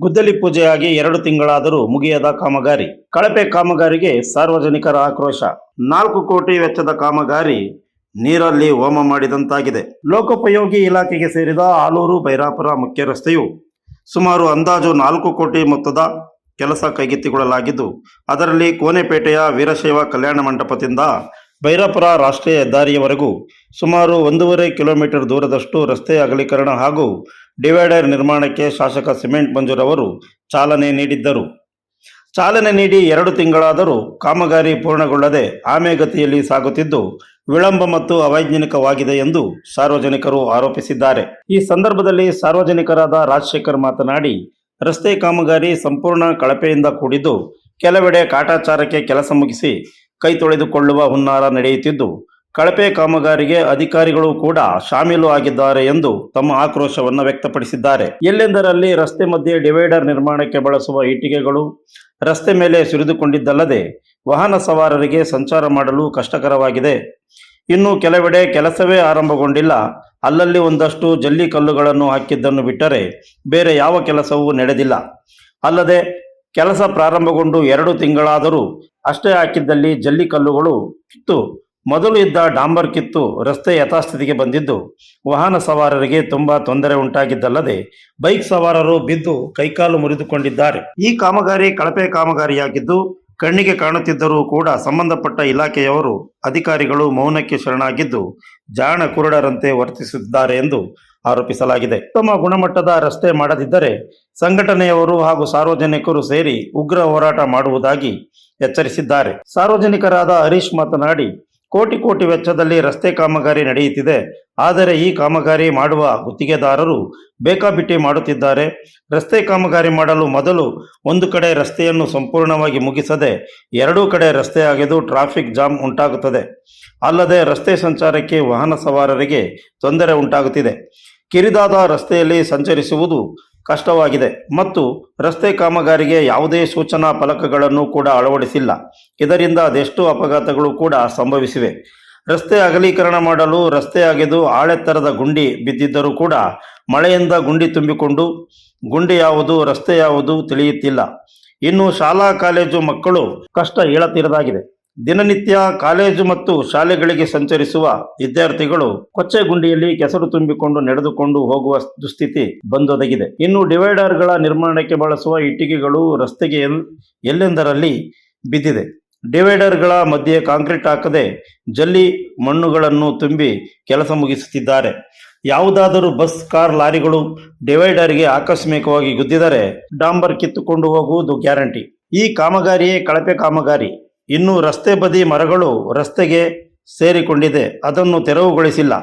ಗುದ್ದಲಿ ಪೂಜೆಯಾಗಿ 2 ತಿಂಗಳಾದರೂ ಮುಗಿಯದ ಕಾಮಗಾರಿ. ಕಳಪೆ ಕಾಮಗಾರಿಗೆ ಸಾರ್ವಜನಿಕರ ಆಕ್ರೋಶ. 4 ಕೋಟಿ ವೆಚ್ಚದ ಕಾಮಗಾರಿ ನೀರಲ್ಲಿ ಹೋಮ ಮಾಡಿದಂತಾಗಿದೆ. ಲೋಕೋಪಯೋಗಿ ಇಲಾಖೆಗೆ ಸೇರಿದ ಆಲೂರು ಬೈರಾಪುರ ಮುಖ್ಯ ರಸ್ತೆಯು ಸುಮಾರು ಅಂದಾಜು 4 ಕೋಟಿ ಮೊತ್ತದ ಕೆಲಸ ಕೈಗೆತ್ತಿಕೊಳ್ಳಲಾಗಿದ್ದು, ಅದರಲ್ಲಿ ಕೋನೆಪೇಟೆಯ ವೀರಶೈವ ಕಲ್ಯಾಣ ಮಂಟಪದಿಂದ ಬೈರಾಪುರ ರಾಷ್ಟ್ರೀಯ ಹೆದ್ದಾರಿಯವರೆಗೂ ಸುಮಾರು 1.5 ಕಿಲೋಮೀಟರ್ ದೂರದಷ್ಟು ರಸ್ತೆ ಅಗಲೀಕರಣ ಹಾಗೂ ಡಿವೈಡರ್ ನಿರ್ಮಾಣಕ್ಕೆ ಶಾಸಕ ಸಿಮೆಂಟ್ ಮಂಜೂರವರು ಚಾಲನೆ ನೀಡಿದ್ದರು. ಚಾಲನೆ ನೀಡಿ 2 ತಿಂಗಳಾದರೂ ಕಾಮಗಾರಿ ಪೂರ್ಣಗೊಳ್ಳದೆ ಆಮೆಗತಿಯಲ್ಲಿ ಸಾಗುತ್ತಿದ್ದು, ವಿಳಂಬ ಮತ್ತು ಅವೈಜ್ಞಾನಿಕವಾಗಿದೆ ಎಂದು ಸಾರ್ವಜನಿಕರು ಆರೋಪಿಸಿದ್ದಾರೆ. ಈ ಸಂದರ್ಭದಲ್ಲಿ ಸಾರ್ವಜನಿಕರಾದ ರಾಜಶೇಖರ್ ಮಾತನಾಡಿ, ರಸ್ತೆ ಕಾಮಗಾರಿ ಸಂಪೂರ್ಣ ಕಳಪೆಯಿಂದ ಕೂಡಿದ್ದು, ಕೆಲವೆಡೆ ಕಾಟಾಚಾರಕ್ಕೆ ಕೆಲಸ ಮುಗಿಸಿ ಕೈ ತೊಳೆದುಕೊಳ್ಳುವ ಹುನ್ನಾರ ನಡೆಯುತ್ತಿದ್ದು, ಕಳಪೆ ಕಾಮಗಾರಿಗೆ ಅಧಿಕಾರಿಗಳು ಕೂಡ ಶಾಮೀಲು ಆಗಿದ್ದಾರೆ ಎಂದು ತಮ್ಮ ಆಕ್ರೋಶವನ್ನು ವ್ಯಕ್ತಪಡಿಸಿದ್ದಾರೆ. ಎಲ್ಲೆಂದರಲ್ಲಿ ರಸ್ತೆ ಮಧ್ಯೆ ಡಿವೈಡರ್ ನಿರ್ಮಾಣಕ್ಕೆ ಬಳಸುವ ಇಟ್ಟಿಗೆಗಳು ರಸ್ತೆ ಮೇಲೆ ಸುರಿದುಕೊಂಡಿದ್ದಲ್ಲದೆ ವಾಹನ ಸವಾರರಿಗೆ ಸಂಚಾರ ಮಾಡಲು ಕಷ್ಟಕರವಾಗಿದೆ. ಇನ್ನು ಕೆಲವೆಡೆ ಕೆಲಸವೇ ಆರಂಭಗೊಂಡಿಲ್ಲ. ಅಲ್ಲಲ್ಲಿ ಒಂದಷ್ಟು ಜಲ್ಲಿ ಕಲ್ಲುಗಳನ್ನು ಹಾಕಿದ್ದನ್ನು ಬಿಟ್ಟರೆ ಬೇರೆ ಯಾವ ಕೆಲಸವೂ ನಡೆದಿಲ್ಲ. ಅಲ್ಲದೆ ಕೆಲಸ ಪ್ರಾರಂಭಗೊಂಡು 2 ತಿಂಗಳಾದರೂ ಅಷ್ಟೇ ಹಾಕಿದ್ದಲ್ಲಿ ಜಲ್ಲಿ ಕಲ್ಲುಗಳು ಕಿತ್ತು ಮೊದಲು ಇದ್ದ ಡಾಂಬರ್ ಕಿತ್ತು ರಸ್ತೆ ಯಥಾಸ್ಥಿತಿಗೆ ಬಂದಿದ್ದು, ವಾಹನ ಸವಾರರಿಗೆ ತುಂಬಾ ತೊಂದರೆ ಉಂಟಾಗಿದ್ದಲ್ಲದೆ ಬೈಕ್ ಸವಾರರು ಬಿದ್ದು ಕೈಕಾಲು ಮುರಿದುಕೊಂಡಿದ್ದಾರೆ. ಈ ಕಾಮಗಾರಿ ಕಳಪೆ ಕಾಮಗಾರಿಯಾಗಿದ್ದು, ಕಣ್ಣಿಗೆ ಕಾಣುತ್ತಿದ್ದರೂ ಕೂಡ ಸಂಬಂಧಪಟ್ಟ ಇಲಾಖೆಯವರು ಅಧಿಕಾರಿಗಳು ಮೌನಕ್ಕೆ ಶರಣಾಗಿದ್ದು ಜಾಣ ಕುರುಡರಂತೆ ವರ್ತಿಸುತ್ತಿದ್ದಾರೆ ಎಂದು ಆರೋಪಿಸಲಾಗಿದೆ. ಉತ್ತಮ ಗುಣಮಟ್ಟದ ರಸ್ತೆ ಮಾಡದಿದ್ದರೆ ಸಂಘಟನೆಯವರು ಹಾಗೂ ಸಾರ್ವಜನಿಕರು ಸೇರಿ ಉಗ್ರ ಹೋರಾಟ ಮಾಡುವುದಾಗಿ ಎಚ್ಚರಿಸಿದ್ದಾರೆ. ಸಾರ್ವಜನಿಕರಾದ ಹರೀಶ್ ಮಾತನಾಡಿ, ಕೋಟಿ ವೆಚ್ಚದಲ್ಲಿ ರಸ್ತೆ ಕಾಮಗಾರಿ ನಡೆಯುತ್ತಿದೆ. ಆದರೆ ಈ ಕಾಮಗಾರಿ ಮಾಡುವ ಗುತ್ತಿಗೆದಾರರು ಬೇಕಾಬಿಟ್ಟಿ ಮಾಡುತ್ತಿದ್ದಾರೆ. ರಸ್ತೆ ಕಾಮಗಾರಿ ಮಾಡಲು ಮೊದಲು ಒಂದು ಕಡೆ ರಸ್ತೆಯನ್ನು ಸಂಪೂರ್ಣವಾಗಿ ಮುಗಿಸದೆ 2 ಕಡೆ ರಸ್ತೆ ಅಗೆದು ಟ್ರಾಫಿಕ್ ಜಾಮ್ ಉಂಟಾಗುತ್ತದೆ. ಅಲ್ಲದೆ ರಸ್ತೆ ಸಂಚಾರಕ್ಕೆ ವಾಹನ ಸವಾರರಿಗೆ ತೊಂದರೆ ಉಂಟಾಗುತ್ತಿದೆ. ಕಿರಿದಾದ ರಸ್ತೆಯಲ್ಲಿ ಸಂಚರಿಸುವುದು ಕಷ್ಟವಾಗಿದೆ ಮತ್ತು ರಸ್ತೆ ಕಾಮಗಾರಿಗೆ ಯಾವುದೇ ಸೂಚನಾ ಫಲಕಗಳನ್ನು ಕೂಡ ಅಳವಡಿಸಿಲ್ಲ. ಇದರಿಂದ ಅದೆಷ್ಟು ಅಪಘಾತಗಳು ಕೂಡ ಸಂಭವಿಸಿವೆ. ರಸ್ತೆ ಅಗಲೀಕರಣ ಮಾಡಲು ರಸ್ತೆ ಅಗೆದು ಆಳೆತ್ತರದ ಗುಂಡಿ ಬಿದ್ದಿದ್ದರೂ ಕೂಡ ಮಳೆಯಿಂದ ಗುಂಡಿ ತುಂಬಿಕೊಂಡು ಗುಂಡಿ ಯಾವುದು ರಸ್ತೆ ಯಾವುದು ತಿಳಿಯುತ್ತಿಲ್ಲ. ಇನ್ನು ಶಾಲಾ ಕಾಲೇಜು ಮಕ್ಕಳು ಕಷ್ಟ ಹೇಳತೀರದಾಗಿದೆ. ದಿನನಿತ್ಯ ಕಾಲೇಜು ಮತ್ತು ಶಾಲೆಗಳಿಗೆ ಸಂಚರಿಸುವ ವಿದ್ಯಾರ್ಥಿಗಳು ಕೊಚ್ಚೆ ಗುಂಡಿಯಲ್ಲಿ ಕೆಸರು ತುಂಬಿಕೊಂಡು ನಡೆದುಕೊಂಡು ಹೋಗುವ ದುಸ್ಥಿತಿ ಬಂದೊದಗಿದೆ. ಇನ್ನು ಡಿವೈಡರ್ಗಳ ನಿರ್ಮಾಣಕ್ಕೆ ಬಳಸುವ ಇಟ್ಟಿಗೆಗಳು ರಸ್ತೆಗೆ ಎಲ್ಲೆಂದರಲ್ಲಿ ಬಿದ್ದಿದೆ. ಡಿವೈಡರ್ಗಳ ಮಧ್ಯೆ ಕಾಂಕ್ರೀಟ್ ಹಾಕದೆ ಜಲ್ಲಿ ಮಣ್ಣುಗಳನ್ನು ತುಂಬಿ ಕೆಲಸ ಮುಗಿಸುತ್ತಿದ್ದಾರೆ. ಯಾವುದಾದರೂ ಬಸ್, ಕಾರ್, ಲಾರಿಗಳು ಡಿವೈಡರ್ಗೆ ಆಕಸ್ಮಿಕವಾಗಿ ಗುದ್ದಿದರೆ ಡಾಂಬರ್ ಕಿತ್ತುಕೊಂಡು ಹೋಗುವುದು ಗ್ಯಾರಂಟಿ. ಈ ಕಾಮಗಾರಿಯೇ ಕಳಪೆ ಕಾಮಗಾರಿ. ಇನ್ನು ರಸ್ತೆ ಬದಿ ಮರಗಳು ರಸ್ತೆಗೆ ಸೇರಿಕೊಂಡಿದೆ, ಅದನ್ನು ತೆರವುಗೊಳಿಸಿಲ್ಲ.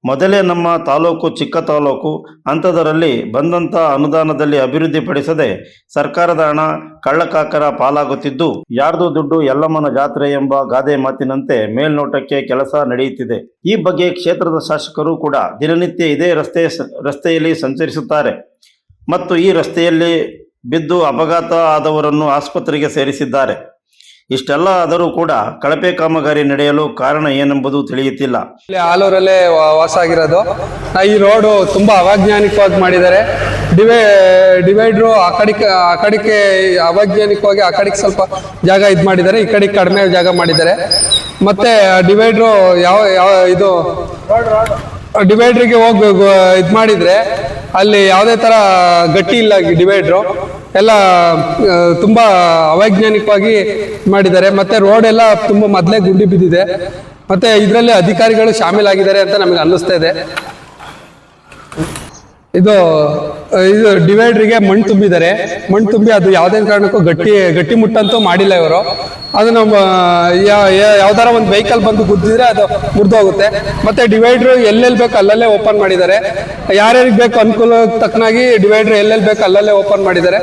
ಮೊದಲೇ ನಮ್ಮ ತಾಲೂಕು ಚಿಕ್ಕ ತಾಲೂಕು, ಅಂಥದರಲ್ಲಿ ಬಂದಂಥ ಅನುದಾನದಲ್ಲಿ ಅಭಿವೃದ್ಧಿಪಡಿಸದೆ ಸರ್ಕಾರದ ಹಣ ಕಳ್ಳಕಾಕರ ಪಾಲಾಗುತ್ತಿದ್ದು, ಯಾರ್ದು ದುಡ್ಡು ಯಲ್ಲಮ್ಮನ ಜಾತ್ರೆ ಎಂಬ ಗಾದೆ ಮಾತಿನಂತೆ ಮೇಲ್ನೋಟಕ್ಕೆ ಕೆಲಸ ನಡೆಯುತ್ತಿದೆ. ಈ ಬಗ್ಗೆ ಕ್ಷೇತ್ರದ ಶಾಸಕರು ಕೂಡ ದಿನನಿತ್ಯ ಇದೇ ರಸ್ತೆಯಲ್ಲಿ ಸಂಚರಿಸುತ್ತಾರೆ ಮತ್ತು ಈ ರಸ್ತೆಯಲ್ಲಿ ಬಿದ್ದು ಅಪಘಾತ ಆದವರನ್ನು ಆಸ್ಪತ್ರೆಗೆ ಸೇರಿಸಿದ್ದಾರೆ. ಇಷ್ಟೆಲ್ಲ ಆದರೂ ಕೂಡ ಕಳಪೆ ಕಾಮಗಾರಿ ನಡೆಯಲು ಕಾರಣ ಏನೆಂಬುದು ತಿಳಿಯುತ್ತಿಲ್ಲ. ಆಲೂರಲ್ಲೇ ವಾಸ ಆಗಿರೋದು. ಈ ರೋಡು ತುಂಬಾ ಅವೈಜ್ಞಾನಿಕವಾಗಿ ಮಾಡಿದ್ದಾರೆ. ಡಿವೈಡ್ರು ಆ ಕಡೆಗೆ ಅವೈಜ್ಞಾನಿಕವಾಗಿ ಆ ಕಡೆಗೆ ಸ್ವಲ್ಪ ಜಾಗ ಇದು ಮಾಡಿದ್ದಾರೆ, ಈ ಕಡೆಗೆ ಕಡಿಮೆ ಜಾಗ ಮಾಡಿದ್ದಾರೆ. ಮತ್ತೆ ಡಿವೈಡ್ರು ಇದು ಡಿವೈಡ್ರಿಗೆ ಹೋಗಿ ಇದು ಮಾಡಿದ್ರೆ ಅಲ್ಲಿ ಯಾವುದೇ ತರ ಗಟ್ಟಿ ಇಲ್ಲ. ಡಿವೈಡ್ರು ಎಲ್ಲ ತುಂಬಾ ಅವೈಜ್ಞಾನಿಕವಾಗಿ ಮಾಡಿದ್ದಾರೆ. ಮತ್ತೆ ರೋಡ್ ಎಲ್ಲ ತುಂಬಾ ಮೊದಲೇ ಗುಂಡಿ ಬಿದ್ದಿದೆ. ಮತ್ತೆ ಇದರಲ್ಲಿ ಅಧಿಕಾರಿಗಳು ಶಾಮೀಲಾಗಿದ್ದಾರೆ ಅಂತ ನಮಗೆ ಅನ್ನಿಸ್ತಾ ಇದೆ. ಇದು ಡಿವೈಡ್ರಿಗೆ ಮಣ್ಣು ತುಂಬಿದ್ದಾರೆ. ಮಣ್ಣು ತುಂಬಿ ಅದು ಯಾವುದೇ ಕಾರಣಕ್ಕೂ ಗಟ್ಟಿ ಮುಟ್ಟಂತೂ ಮಾಡಿಲ್ಲ ಇವರು. ಅದನ್ನು ಯಾವ್ದಾರ ಒಂದು ವೆಹಿಕಲ್ ಬಂದು ಗುದ್ದಿದ್ರೆ ಅದು ಮುರಿದೋಗುತ್ತೆ. ಮತ್ತೆ ಡಿವೈಡ್ರು ಎಲ್ಲೆಲ್ಲಿ ಬೇಕು ಅಲ್ಲಲ್ಲೇ ಓಪನ್ ಮಾಡಿದ್ದಾರೆ. ಯಾರ್ಯಾರಿಗೆ ಬೇಕು ಅನುಕೂಲ ತಕ್ಕನಾಗಿ ಡಿವೈಡ್ರು ಎಲ್ಲೆಲ್ಲಿ ಬೇಕು ಅಲ್ಲಲ್ಲೇ ಓಪನ್ ಮಾಡಿದ್ದಾರೆ.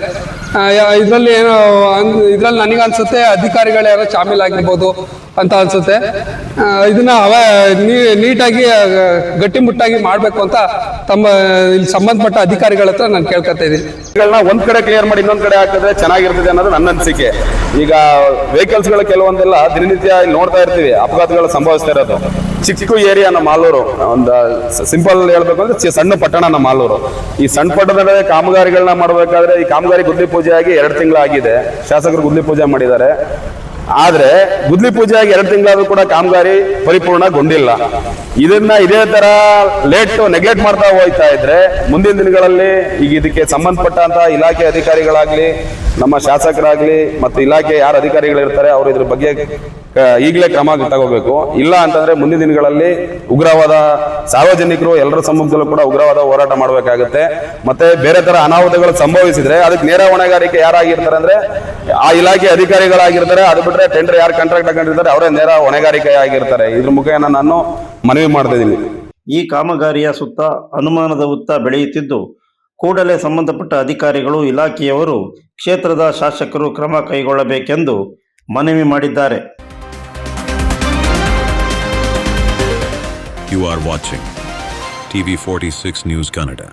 ಇದರಲ್ಲಿ ನನಗೆ ಅನ್ಸುತ್ತೆ ಅಧಿಕಾರಿಗಳು ಯಾರೋ ಶಾಮೀಲಾಗಿರ್ಬೋದು ಅಂತ ಅನ್ಸುತ್ತೆ. ಇದನ್ನ ನೀಟಾಗಿ ಗಟ್ಟಿಮುಟ್ಟಾಗಿ ಮಾಡಬೇಕು ಅಂತ ತಮ್ಮ ಇಲ್ಲಿ ಸಂಬಂಧಪಟ್ಟ ಅಧಿಕಾರಿಗಳ ಹತ್ರ ನಾನು ಕೇಳ್ಕೊತಾ ಇದ್ದೀನಿ. ಒಂದ್ ಕಡೆ ಕ್ಲಿಯರ್ ಮಾಡಿ ಇನ್ನೊಂದ್ ಕಡೆ ಹಾಕಿದ್ರೆ ಚೆನ್ನಾಗಿರ್ತದೆ ಅನ್ನೋದು ನನ್ನ ಅನಿಸಿಕೆ. ಈಗ ವೆಹಿಕಲ್ಸ್ ಗಳು ಕೆಲವೊಂದೆಲ್ಲ ದಿನನಿತ್ಯ ಇಲ್ಲಿ ನೋಡ್ತಾ ಇರ್ತೀವಿ, ಅಪಘಾತಗಳು ಸಂಭವಿಸ್ತಾ ಇರೋದು. ಚಿಕ್ಕ ಏರಿಯಾ ನಮ್ಮ ಮಾಲೂರು, ಒಂದು ಸಿಂಪಲ್ ಹೇಳ್ಬೇಕು ಅಂದ್ರೆ ಸಣ್ಣ ಪಟ್ಟಣ ನಮ್ಮ ಮಾಲೂರು. ಈ ಸಣ್ಣ ಪಟ್ಟಣದ ಕಾಮಗಾರಿಗಳನ್ನ ಮಾಡಬೇಕಾದ್ರೆ ಈ ಕಾಮಗಾರಿ ಗುದ್ಲಿ ಪೂಜೆ ಆಗಿ 2 ತಿಂಗಳಾಗಿದೆ. ಶಾಸಕರು ಗುದ್ಲಿ ಪೂಜೆ ಮಾಡಿದ್ದಾರೆ. ಆದ್ರೆ ಗುದ್ಲಿ ಪೂಜೆ ಆಗಿ 2 ತಿಂಗಳಾದ್ರೂ ಕೂಡ ಕಾಮಗಾರಿ ಪರಿಪೂರ್ಣಗೊಂಡಿಲ್ಲ. ಇದನ್ನ ಇದೇ ತರ ನೆಗ್ಲೆಕ್ಟ್ ಮಾಡ್ತಾ ಹೋಗ್ತಾ ಇದ್ರೆ ಮುಂದಿನ ದಿನಗಳಲ್ಲಿ ಈಗ ಇದಕ್ಕೆ ಸಂಬಂಧಪಟ್ಟಂತ ಇಲಾಖೆ ಅಧಿಕಾರಿಗಳಾಗ್ಲಿ, ನಮ್ಮ ಶಾಸಕರಾಗ್ಲಿ ಮತ್ತು ಇಲಾಖೆ ಯಾರು ಅಧಿಕಾರಿಗಳಿರ್ತಾರೆ ಅವರು ಇದ್ರ ಬಗ್ಗೆ ಈಗಲೇ ಕ್ರಮ ತಗೋಬೇಕು. ಇಲ್ಲ ಅಂತಂದ್ರೆ ಮುಂದಿನ ದಿನಗಳಲ್ಲಿ ಉಗ್ರವಾದ ಸಾರ್ವಜನಿಕರು ಎಲ್ಲರ ಸಮ್ಮುಖದಲ್ಲೂ ಕೂಡ ಉಗ್ರವಾದ ಹೋರಾಟ ಮಾಡಬೇಕಾಗುತ್ತೆ. ಮತ್ತೆ ಬೇರೆ ತರ ಅನಾಹುತಗಳು ಸಂಭವಿಸಿದ್ರೆ ಅದಕ್ಕೆ ನೇರ ಹೊಣೆಗಾರಿಕೆ ಯಾರಾಗಿರ್ತಾರೆ ಅಂದ್ರೆ ಆ ಇಲಾಖೆ ಅಧಿಕಾರಿಗಳಾಗಿರ್ತಾರೆ. ಅದು ಬಿಟ್ರೆ ಟೆಂಡರ್ ಯಾರು ಕಾಂಟ್ರಾಕ್ಟ್ ಹಾಕೊಂಡಿರ್ತಾರೆ ಅವರೇ ನೇರ ಹೊಣೆಗಾರಿಕೆ ಆಗಿರ್ತಾರೆ. ಇದ್ರ ಮುಖೇನ ನಾನು ಮನವಿ ಮಾಡ್ತಾ ಇದ್ದೀನಿ. ಈ ಕಾಮಗಾರಿಯ ಸುತ್ತ ಅನುಮಾನದ ಹುತ್ತ ಬೆಳೆಯುತ್ತಿದ್ದು, ಕೂಡಲೇ ಸಂಬಂಧಪಟ್ಟ ಅಧಿಕಾರಿಗಳು, ಇಲಾಖೆಯವರು, ಕ್ಷೇತ್ರದ ಶಾಸಕರು ಕ್ರಮ ಕೈಗೊಳ್ಳಬೇಕೆಂದು ಮನವಿ ಮಾಡಿದ್ದಾರೆ. You are watching TV 46 News Kannada.